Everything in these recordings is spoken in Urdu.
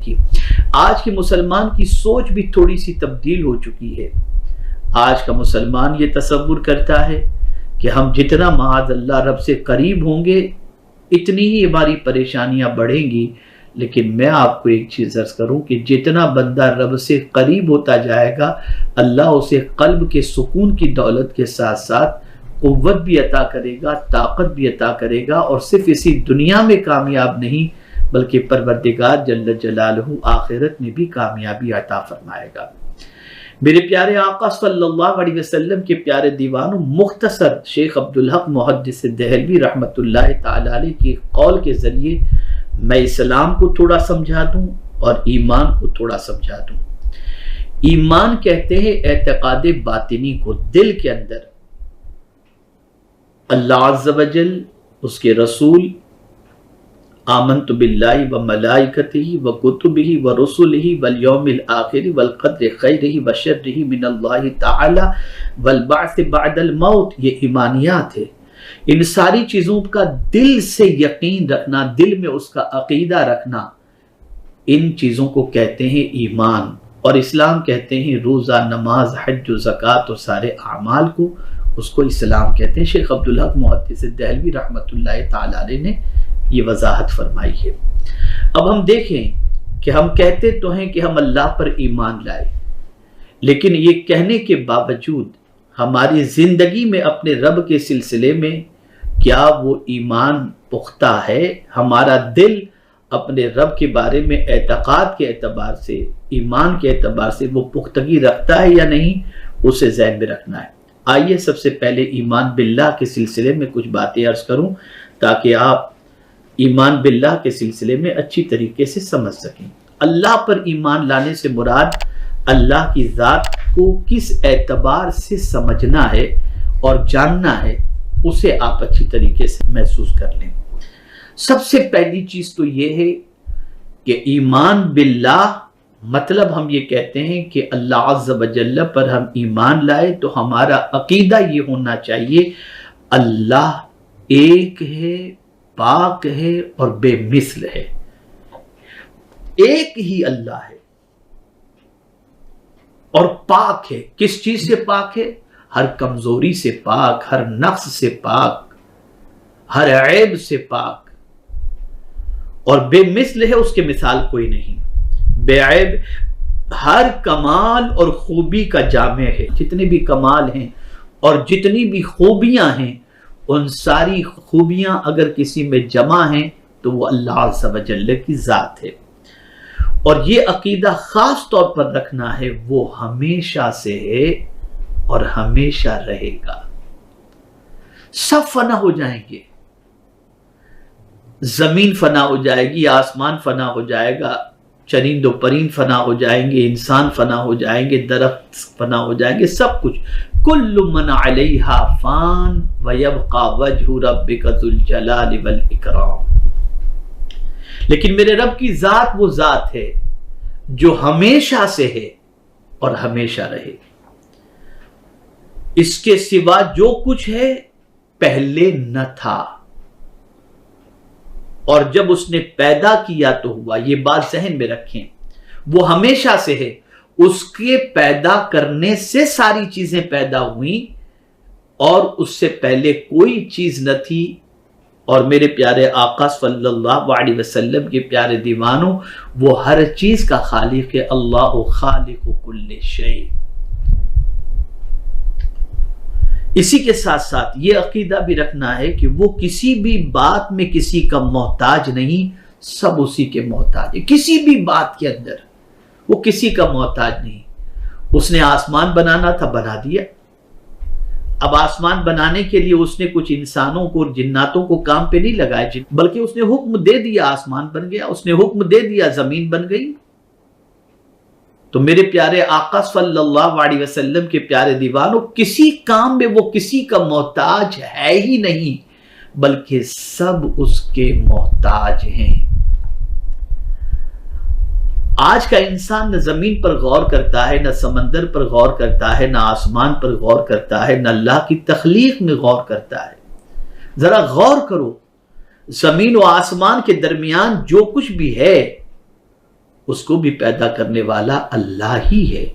کی۔ آج کے مسلمان کی سوچ بھی تھوڑی سی تبدیل ہو چکی ہے۔ آج کا مسلمان یہ تصور کرتا ہے کہ ہم جتنا معاذ اللہ رب سے قریب ہوں گے اتنی ہی ہماری پریشانیاں بڑھیں گی، لیکن میں آپ کو ایک چیز عرض کروں کہ جتنا بندہ رب سے قریب ہوتا جائے گا اللہ اسے قلب کے سکون کی دولت کے ساتھ ساتھ قوت بھی عطا کرے گا، طاقت بھی عطا کرے گا، اور صرف اسی دنیا میں کامیاب نہیں بلکہ پروردگار جل جلالہ آخرت میں بھی کامیابی عطا فرمائے گا۔ میرے پیارے آقا صلی اللہ علیہ وسلم کے پیارے دیوانوں، مختصر شیخ عبدالحق محدث دہلوی رحمۃ اللہ تعالی علیہ کی قول کے ذریعے میں اسلام کو تھوڑا سمجھا دوں اور ایمان کو تھوڑا سمجھا دوں۔ ایمان کہتے ہیں اعتقاد باطنی کو، دل کے اندر اللہ عز و جل، اس کے رسول، آمنت باللہ و ملائکتہ و کتبہ و رسلہ والیوم الآخر والقدر خیرہ و شرہ من اللہ تعالی والبعث بعد الموت، یہ ایمانیات ہے۔ ان ساری چیزوں کا دل سے یقین رکھنا، دل میں اس کا عقیدہ رکھنا، ان چیزوں کو کہتے ہیں ایمان۔ اور اسلام کہتے ہیں روزہ، نماز، حج و زکوٰۃ اور سارے اعمال کو، اس کو اسلام کہتے ہیں۔ شیخ عبدالحق محدث دہلوی رحمۃ اللہ تعالی علیہ نے یہ وضاحت فرمائی ہے۔ اب ہم دیکھیں کہ ہم کہتے تو ہیں کہ ہم اللہ پر ایمان لائے، لیکن یہ کہنے کے باوجود ہماری زندگی میں اپنے رب کے سلسلے میں کیا وہ ایمان پختہ ہے؟ ہمارا دل اپنے رب کے بارے میں اعتقاد کے اعتبار سے، ایمان کے اعتبار سے وہ پختگی رکھتا ہے یا نہیں، اسے ذہن میں رکھنا ہے۔ آئیے سب سے پہلے ایمان باللہ کے سلسلے میں کچھ باتیں عرض کروں تاکہ آپ ایمان باللہ کے سلسلے میں اچھی طریقے سے سمجھ سکیں۔ اللہ پر ایمان لانے سے مراد اللہ کی ذات کو کس اعتبار سے سمجھنا ہے اور جاننا ہے، اسے آپ اچھی طریقے سے محسوس کر لیں۔ سب سے پہلی چیز تو یہ ہے کہ ایمان باللہ مطلب ہم یہ کہتے ہیں کہ اللہ عز و جل پر ہم ایمان لائے تو ہمارا عقیدہ یہ ہونا چاہیے اللہ ایک ہے، پاک ہے اور بے مثل ہے۔ ایک ہی اللہ ہے اور پاک ہے۔ کس چیز سے پاک ہے؟ ہر کمزوری سے پاک، ہر نقص سے پاک، ہر عیب سے پاک، اور بے مثل ہے، اس کے مثال کوئی نہیں۔ بے عیب، ہر کمال اور خوبی کا جامع ہے۔ جتنے بھی کمال ہیں اور جتنی بھی خوبیاں ہیں، ان ساری خوبیاں اگر کسی میں جمع ہیں تو وہ اللہ عز و جل کی ذات ہے۔ اور یہ عقیدہ خاص طور پر رکھنا ہے، وہ ہمیشہ سے ہے اور ہمیشہ رہے گا۔ سب فنا ہو جائیں گے، زمین فنا ہو جائے گی، آسمان فنا ہو جائے گا، چرند و پرند فنا ہو جائیں گے، انسان فنا ہو جائیں گے، درخت فنا ہو جائیں گے، سب کچھ۔ کل من علیہا فان ویبقى وجہ ربک ذو الجلال والاکرام۔ لیکن میرے رب کی ذات وہ ذات ہے جو ہمیشہ سے ہے اور ہمیشہ رہے۔ اس کے سوا جو کچھ ہے پہلے نہ تھا، اور جب اس نے پیدا کیا تو ہوا۔ یہ بات ذہن میں رکھیں، وہ ہمیشہ سے ہے، اس کے پیدا کرنے سے ساری چیزیں پیدا ہوئیں، اور اس سے پہلے کوئی چیز نہ تھی۔ اور میرے پیارے آقا صلی اللہ علیہ وسلم کے پیارے دیوانوں، وہ ہر چیز کا خالق ہے۔ اللہ خالق کل شیء۔ اسی کے ساتھ ساتھ یہ عقیدہ بھی رکھنا ہے کہ وہ کسی بھی بات میں کسی کا محتاج نہیں، سب اسی کے محتاج ہے۔ کسی بھی بات کے اندر وہ کسی کا محتاج نہیں۔ اس نے آسمان بنانا تھا، بنا دیا۔ اب آسمان بنانے کے لیے اس نے کچھ انسانوں کو، جناتوں کو کام پہ نہیں لگایا، بلکہ اس نے حکم دے دیا، آسمان بن گیا۔ اس نے حکم دے دیا، زمین بن گئی۔ تو میرے پیارے آقا صلی اللہ علیہ وسلم کے پیارے دیوانوں، کسی کام میں وہ کسی کا محتاج ہے ہی نہیں، بلکہ سب اس کے محتاج ہیں۔ آج کا انسان نہ زمین پر غور کرتا ہے، نہ سمندر پر غور کرتا ہے، نہ آسمان پر غور کرتا ہے، نہ اللہ کی تخلیق میں غور کرتا ہے۔ ذرا غور کرو، زمین و آسمان کے درمیان جو کچھ بھی ہے اس کو بھی پیدا کرنے والا اللہ ہی ہے۔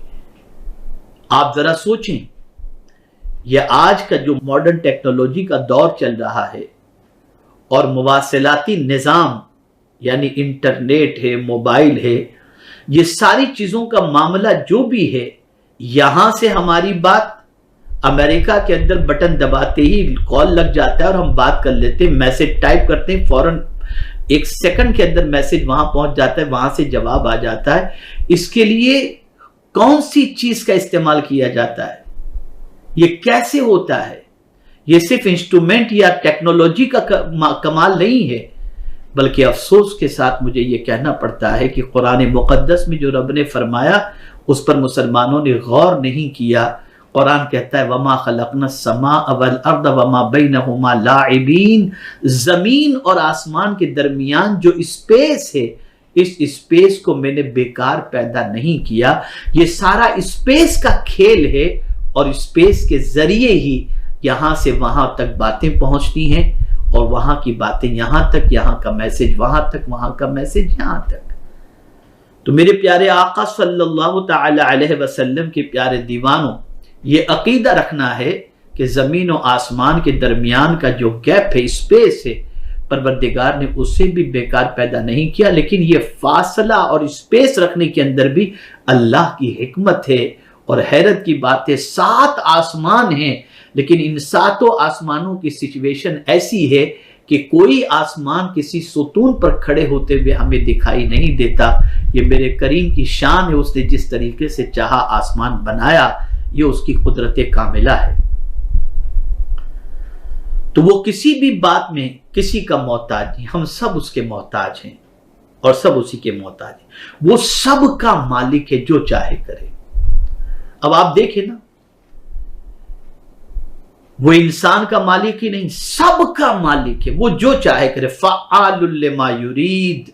آپ ذرا سوچیں، یہ آج کا جو ماڈرن ٹیکنالوجی کا دور چل رہا ہے اور مواصلاتی نظام یعنی انٹرنیٹ ہے، موبائل ہے، یہ ساری چیزوں کا معاملہ جو بھی ہے، یہاں سے ہماری بات امریکہ کے اندر بٹن دباتے ہی کال لگ جاتا ہے اور ہم بات کر لیتے ہیں، میسج ٹائپ کرتے ہیں، فوراً 1 سیکنڈ کے اندر میسج وہاں پہنچ جاتا ہے، وہاں سے جواب آ جاتا ہے۔ اس کے لیے کون سی چیز کا استعمال کیا جاتا ہے؟ یہ کیسے ہوتا ہے؟ یہ صرف انسٹرومنٹ یا ٹیکنالوجی کا کمال نہیں ہے، بلکہ افسوس کے ساتھ مجھے یہ کہنا پڑتا ہے کہ قرآن مقدس میں جو رب نے فرمایا اس پر مسلمانوں نے غور نہیں کیا۔ قرآن کہتا ہے وَمَا خَلَقْنَا السَّمَاءَ وَالْأَرْضَ وَمَا بَيْنَهُمَا لَاعِبِينَ، زمین اور آسمان کے درمیان جو اسپیس ہے، اس اسپیس کو میں نے بیکار پیدا نہیں کیا، یہ سارا اسپیس کا کھیل ہے، اور اسپیس کے ذریعے ہی یہاں سے وہاں تک باتیں پہنچتی ہیں، اور وہاں کی باتیں یہاں تک، یہاں کا میسج وہاں تک، وہاں کا میسج یہاں تک۔ تو میرے پیارے آقا صلی اللہ تعالی علیہ وسلم کے پیارے دیوانوں، یہ عقیدہ رکھنا ہے کہ زمین و آسمان کے درمیان کا جو گیپ ہے، اسپیس ہے، پروردگار نے اسے بھی بیکار پیدا نہیں کیا، لیکن یہ فاصلہ اور اسپیس رکھنے کے اندر بھی اللہ کی حکمت ہے۔ اور حیرت کی بات ہے 7 آسمان ہیں، لیکن ان 7 آسمانوں کی سچویشن ایسی ہے کہ کوئی آسمان کسی ستون پر کھڑے ہوتے ہوئے ہمیں دکھائی نہیں دیتا۔ یہ میرے کریم کی شان ہے، اس نے جس طریقے سے چاہا آسمان بنایا، یہ اس کی قدرت کاملہ ہے۔ تو وہ کسی بھی بات میں کسی کا محتاج نہیں، ہم سب اس کے محتاج ہیں اور سب اسی کے محتاج ہیں۔ وہ سب کا مالک ہے، جو چاہے کرے۔ اب آپ دیکھیں نا، وہ انسان کا مالک ہی نہیں، سب کا مالک ہے، وہ جو چاہے کرے۔ فعال لما یرید۔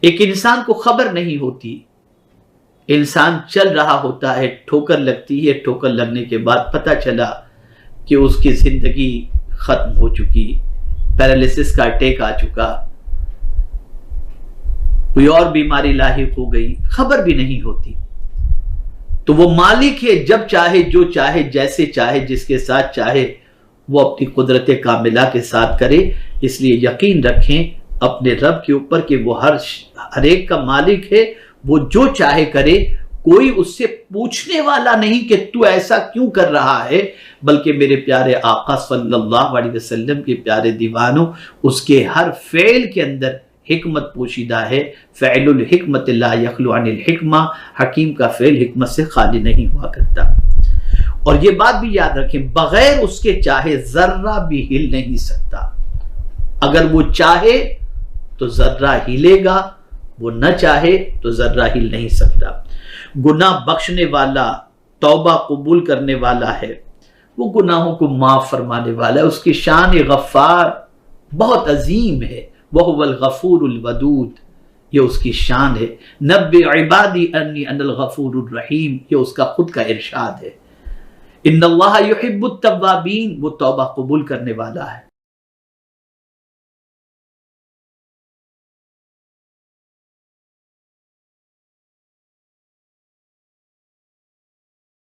ایک انسان کو خبر نہیں ہوتی، انسان چل رہا ہوتا ہے، ٹھوکر لگتی ہے، ٹھوکر لگنے کے بعد پتہ چلا کہ اس کی زندگی ختم ہو چکی، پیرالیسس کا اٹیک آ چکا، کوئی اور بیماری لاحق ہو گئی، خبر بھی نہیں ہوتی۔ تو وہ مالک ہے، جب چاہے، جو چاہے، جیسے چاہے، جس کے ساتھ چاہے، وہ اپنی قدرت کاملہ کے ساتھ کرے۔ اس لیے یقین رکھیں اپنے رب کے اوپر کہ وہ ہر ایک کا مالک ہے، وہ جو چاہے کرے، کوئی اس سے پوچھنے والا نہیں کہ تو ایسا کیوں کر رہا ہے، بلکہ میرے پیارے آقا صلی اللہ علیہ وسلم کے پیارے دیوانوں، اس کے ہر فعل کے اندر حکمت پوشیدہ ہے۔ فعل الحکمت لا یخلو عن الحکمہ، حکیم کا فعل حکمت سے خالی نہیں ہوا کرتا۔ اور یہ بات بھی یاد رکھیں، بغیر اس کے چاہے ذرہ بھی ہل نہیں سکتا۔ اگر وہ چاہے تو ذرہ ہلے گا، وہ نہ چاہے تو ذرہ ہل نہیں سکتا۔ گناہ بخشنے والا، توبہ قبول کرنے والا ہے، وہ گناہوں کو معاف فرمانے والا ہے۔ اس کی شان غفار بہت عظیم ہے، وَهُوَ الْغَفُورُ الْوَدُودُ، یہ اس کی شان ہے۔ نَبِّئْ عِبَادِي أَنِّي أَنَا الْغَفُورُ الرَّحِيمُ، یہ اس کا خود کا ارشاد ہے۔ إِنَّ اللَّهَ يُحِبُّ التَّوَّابِينَ، وہ توبہ قبول کرنے والا ہے۔